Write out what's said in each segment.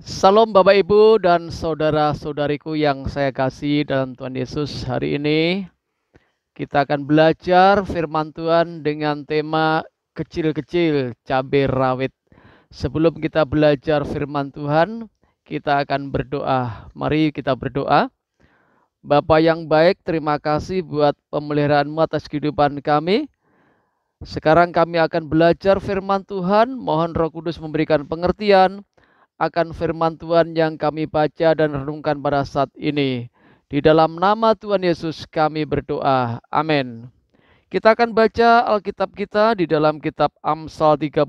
Salam Bapak Ibu dan saudara-saudariku yang saya kasih dalam Tuhan Yesus. Hari ini kita akan belajar firman Tuhan dengan tema kecil-kecil cabai rawit. Sebelum kita belajar firman Tuhan, kita akan berdoa. Mari kita berdoa. Bapa yang baik, terima kasih buat pemeliharaan-Mu atas kehidupan kami. Sekarang kami akan belajar firman Tuhan. Mohon Roh Kudus memberikan pengertian akan firman Tuhan yang kami baca dan renungkan pada saat ini. Di dalam nama Tuhan Yesus kami berdoa. Amin. Kita akan baca Alkitab kita di dalam kitab Amsal 30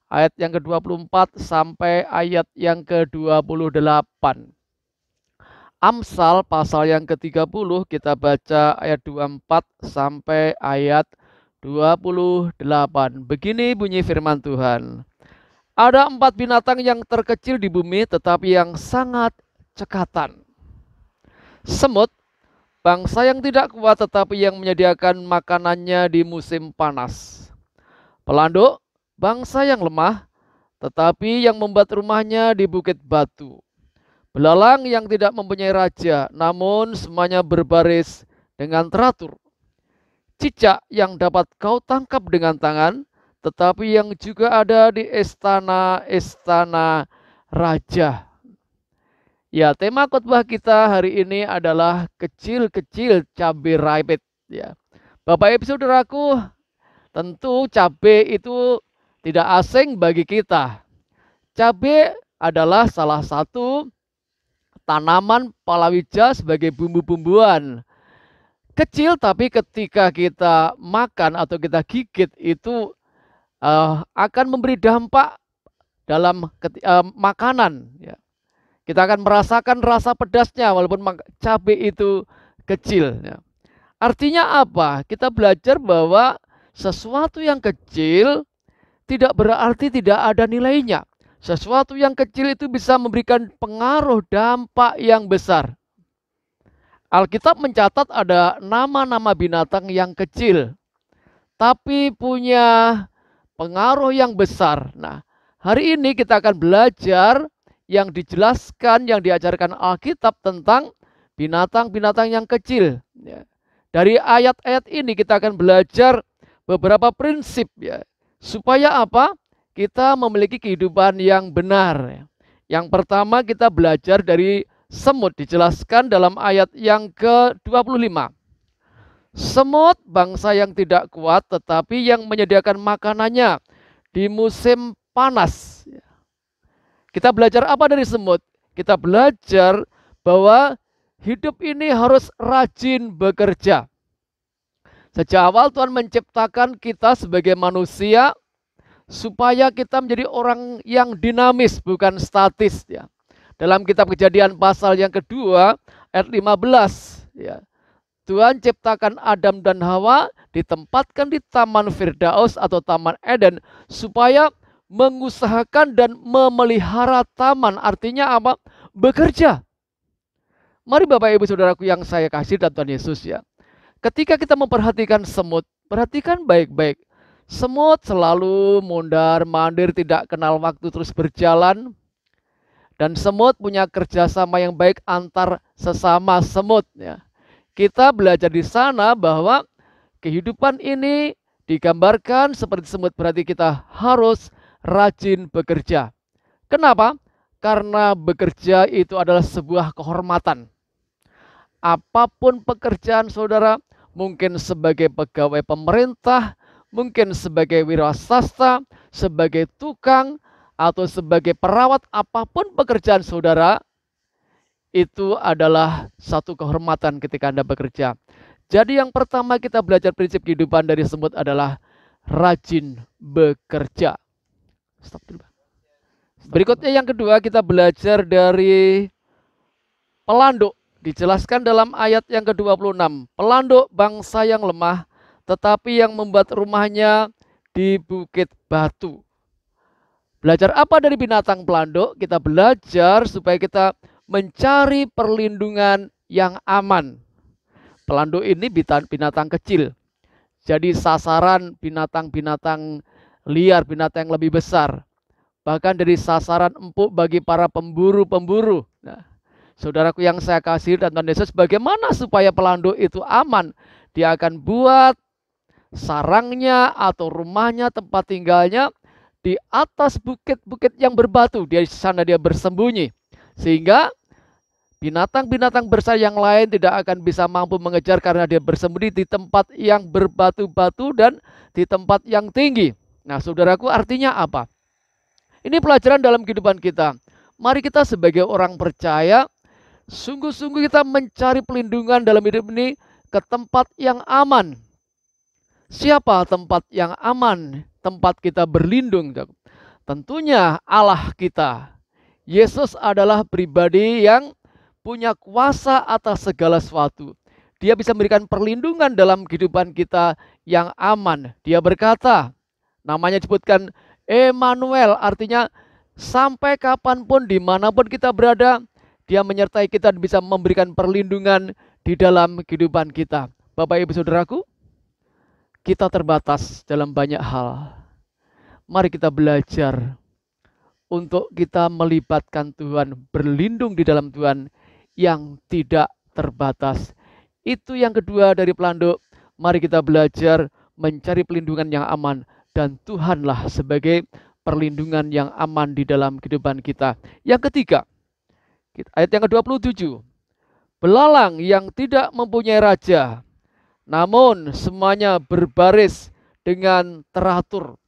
ayat yang ke-24 sampai ayat yang ke-28. Amsal pasal yang ke-30 kita baca ayat 24 sampai ayat 28. Begini bunyi firman Tuhan. Ada 4 binatang yang terkecil di bumi tetapi yang sangat cekatan. Semut, bangsa yang tidak kuat tetapi yang menyediakan makanannya di musim panas. Pelanduk, bangsa yang lemah tetapi yang membuat rumahnya di bukit batu. Belalang yang tidak mempunyai raja, namun semuanya berbaris dengan teratur. Cicak yang dapat kau tangkap dengan tangan, tetapi yang juga ada di istana-istana raja. Ya, tema khotbah kita hari ini adalah kecil-kecil cabai rawit. Ya, Bapak Ibu Saudaraku, tentu cabai itu tidak asing bagi kita. Cabai adalah salah satu tanaman palawija sebagai bumbu-bumbuan. Kecil tapi ketika kita makan atau kita gigit itu akan memberi dampak dalam makanan. Ya. Kita akan merasakan rasa pedasnya walaupun cabai itu kecil. Ya. Artinya apa? Kita belajar bahwa sesuatu yang kecil tidak berarti tidak ada nilainya. Sesuatu yang kecil itu bisa memberikan pengaruh dampak yang besar. Alkitab mencatat ada nama-nama binatang yang kecil, tapi punya pengaruh yang besar. Nah, hari ini kita akan belajar yang dijelaskan, yang diajarkan Alkitab tentang binatang-binatang yang kecil. Ya. Dari ayat-ayat ini kita akan belajar beberapa prinsip ya, supaya apa? Kita memiliki kehidupan yang benar. Yang pertama kita belajar dari semut, dijelaskan dalam ayat yang ke-25. Semut bangsa yang tidak kuat tetapi yang menyediakan makanannya di musim panas. Kita belajar apa dari semut? Kita belajar bahwa hidup ini harus rajin bekerja. Sejak awal Tuhan menciptakan kita sebagai manusia supaya kita menjadi orang yang dinamis, bukan statis. Ya. Dalam kitab Kejadian pasal yang kedua, ayat 15. Ya. Tuhan ciptakan Adam dan Hawa, ditempatkan di Taman Firdaus atau Taman Eden, supaya mengusahakan dan memelihara taman. Artinya apa? Bekerja. Mari Bapak Ibu Saudaraku yang saya kasih dan Tuhan Yesus ya. Ketika kita memperhatikan semut, perhatikan baik-baik. Semut selalu mondar-mandir, tidak kenal waktu, terus berjalan. Dan semut punya kerjasama yang baik antar sesama semut. Ya. Kita belajar di sana bahwa kehidupan ini digambarkan seperti semut, berarti kita harus rajin bekerja. Kenapa? Karena bekerja itu adalah sebuah kehormatan. Apapun pekerjaan saudara, mungkin sebagai pegawai pemerintah, mungkin sebagai wiraswasta, sebagai tukang, atau sebagai perawat, apapun pekerjaan saudara, itu adalah satu kehormatan ketika Anda bekerja. Jadi yang pertama kita belajar prinsip kehidupan dari semut adalah rajin bekerja. Stop dulu. Berikutnya yang kedua kita belajar dari pelanduk. Dijelaskan dalam ayat yang ke-26. Pelanduk bangsa yang lemah, tetapi yang membuat rumahnya di bukit batu. Belajar apa dari binatang pelanduk? Kita belajar supaya kita mencari perlindungan yang aman. Pelanduk ini binatang kecil. Jadi sasaran binatang-binatang liar, binatang yang lebih besar. bahkan dari sasaran empuk bagi para pemburu-pemburu. Nah, saudaraku yang saya kasih dan Tuhan Yesus, bagaimana supaya pelanduk itu aman? Dia akan buat sarangnya atau rumahnya, tempat tinggalnya di atas bukit-bukit yang berbatu. Di sana dia bersembunyi. Sehingga binatang-binatang bersarang yang lain tidak akan bisa mampu mengejar karena dia bersembunyi di tempat yang berbatu-batu dan di tempat yang tinggi. Nah, saudaraku, artinya apa? Ini pelajaran dalam kehidupan kita. Mari kita sebagai orang percaya, sungguh-sungguh kita mencari pelindungan dalam hidup ini ke tempat yang aman. Siapa tempat yang aman? Tempat kita berlindung. Tentunya Allah kita. Yesus adalah pribadi yang punya kuasa atas segala sesuatu. Dia bisa memberikan perlindungan dalam kehidupan kita yang aman. Dia berkata, namanya disebutkan Emmanuel, artinya sampai kapanpun, dimanapun kita berada, dia menyertai kita dan bisa memberikan perlindungan di dalam kehidupan kita. Bapak Ibu Saudaraku, kita terbatas dalam banyak hal. Mari kita belajar untuk kita melibatkan Tuhan, berlindung di dalam Tuhan yang tidak terbatas. Itu yang kedua dari pelanduk. Mari kita belajar mencari pelindungan yang aman, dan Tuhanlah sebagai perlindungan yang aman di dalam kehidupan kita. Yang ketiga, ayat yang ke-27. Belalang yang tidak mempunyai raja, namun semuanya berbaris dengan teratur.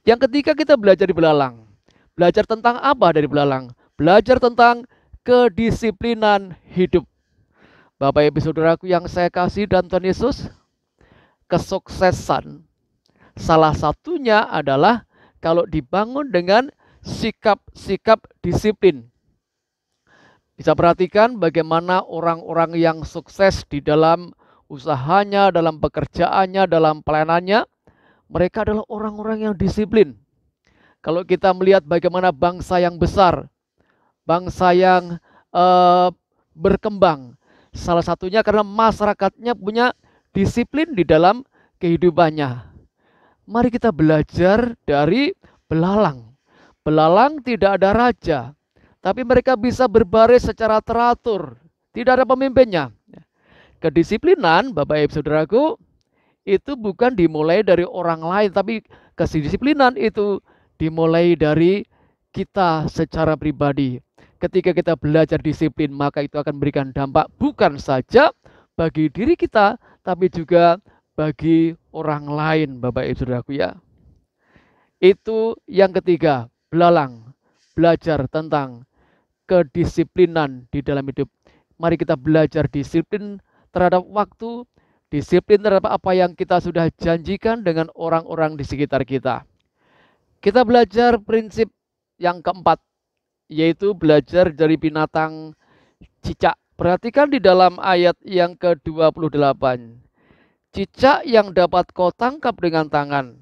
Yang ketiga, kita belajar di belalang. Belajar tentang apa dari belalang? Belajar tentang kedisiplinan hidup. Bapak Ibu Saudaraku yang saya kasih dan Tuhan Yesus, kesuksesan salah satunya adalah kalau dibangun dengan sikap-sikap disiplin. Bisa perhatikan bagaimana orang-orang yang sukses di dalam usahanya, dalam pekerjaannya, dalam pelayanannya, mereka adalah orang-orang yang disiplin. Kalau kita melihat bagaimana bangsa yang besar, bangsa yang berkembang, salah satunya karena masyarakatnya punya disiplin di dalam kehidupannya. Mari kita belajar dari belalang. Belalang tidak ada raja, tapi mereka bisa berbaris secara teratur. Tidak ada pemimpinnya. Kedisiplinan, Bapak Ibu Saudaraku, itu bukan dimulai dari orang lain, tapi kedisiplinan itu dimulai dari kita secara pribadi. Ketika kita belajar disiplin, maka itu akan memberikan dampak bukan saja bagi diri kita, tapi juga bagi orang lain, Bapak Ibu Saudaraku ya. Itu yang ketiga, belalang. Belajar tentang kedisiplinan di dalam hidup. Mari kita belajar disiplin terhadap waktu, disiplin terhadap apa yang kita sudah janjikan dengan orang-orang di sekitar kita. Kita belajar prinsip yang keempat, yaitu belajar dari binatang cicak. Perhatikan di dalam ayat yang ke-28. Cicak yang dapat kau tangkap dengan tangan,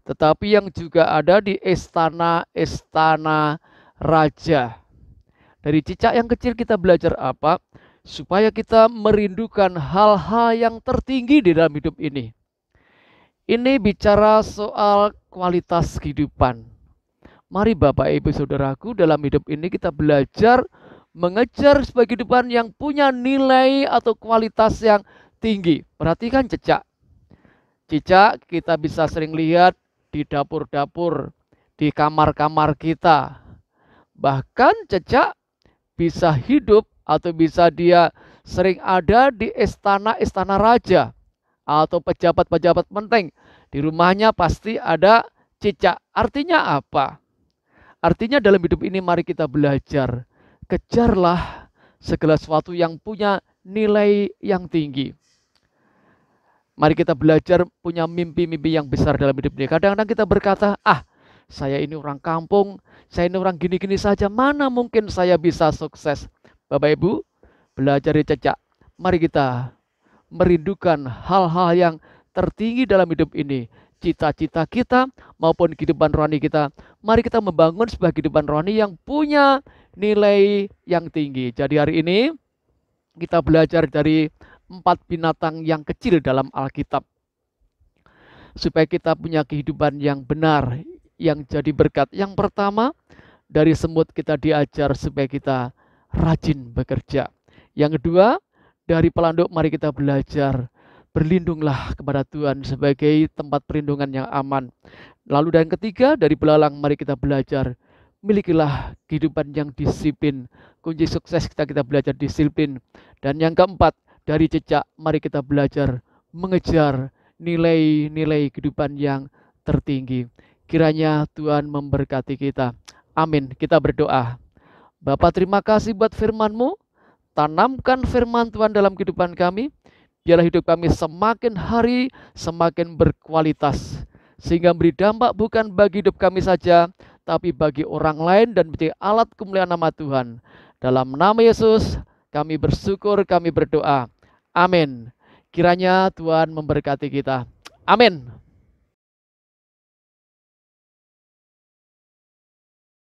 tetapi yang juga ada di istana-istana raja. Dari cicak yang kecil kita belajar apa? Supaya kita merindukan hal-hal yang tertinggi di dalam hidup ini. Ini bicara soal kualitas kehidupan. Mari Bapak Ibu Saudaraku, dalam hidup ini kita belajar mengejar sebuah kehidupan yang punya nilai atau kualitas yang tinggi. Perhatikan cicak. Cicak kita bisa sering lihat di dapur-dapur, di kamar-kamar kita. Bahkan cicak bisa hidup atau bisa dia sering ada di istana-istana raja atau pejabat-pejabat penting. Di rumahnya pasti ada cicak. Artinya apa? Artinya dalam hidup ini mari kita belajar. Kejarlah segala sesuatu yang punya nilai yang tinggi. Mari kita belajar punya mimpi-mimpi yang besar dalam hidup ini. Kadang-kadang kita berkata, saya ini orang kampung, saya ini orang gini-gini saja, mana mungkin saya bisa sukses. Bapak Ibu, belajar dari cicak. Mari kita merindukan hal-hal yang tertinggi dalam hidup ini. Cita-cita kita maupun kehidupan rohani kita. Mari kita membangun sebuah kehidupan rohani yang punya nilai yang tinggi. Jadi hari ini kita belajar dari 4 binatang yang kecil dalam Alkitab. Supaya kita punya kehidupan yang benar, yang jadi berkat. Yang pertama, dari semut kita diajar supaya kita rajin bekerja. Yang kedua, dari pelanduk mari kita belajar berlindunglah kepada Tuhan sebagai tempat perlindungan yang aman. Lalu dan ketiga, dari belalang mari kita belajar milikilah kehidupan yang disiplin. Kunci sukses kita belajar disiplin. Dan yang keempat, dari jejak mari kita belajar mengejar nilai-nilai kehidupan yang tertinggi. Kiranya Tuhan memberkati kita. Amin. Kita berdoa. Bapa, terima kasih buat firman-Mu. Tanamkan firman Tuhan dalam kehidupan kami. Biarlah hidup kami semakin hari semakin berkualitas. Sehingga beri dampak bukan bagi hidup kami saja, tapi bagi orang lain dan menjadi alat kemuliaan nama Tuhan. Dalam nama Yesus kami bersyukur, kami berdoa. Amin. Kiranya Tuhan memberkati kita. Amin.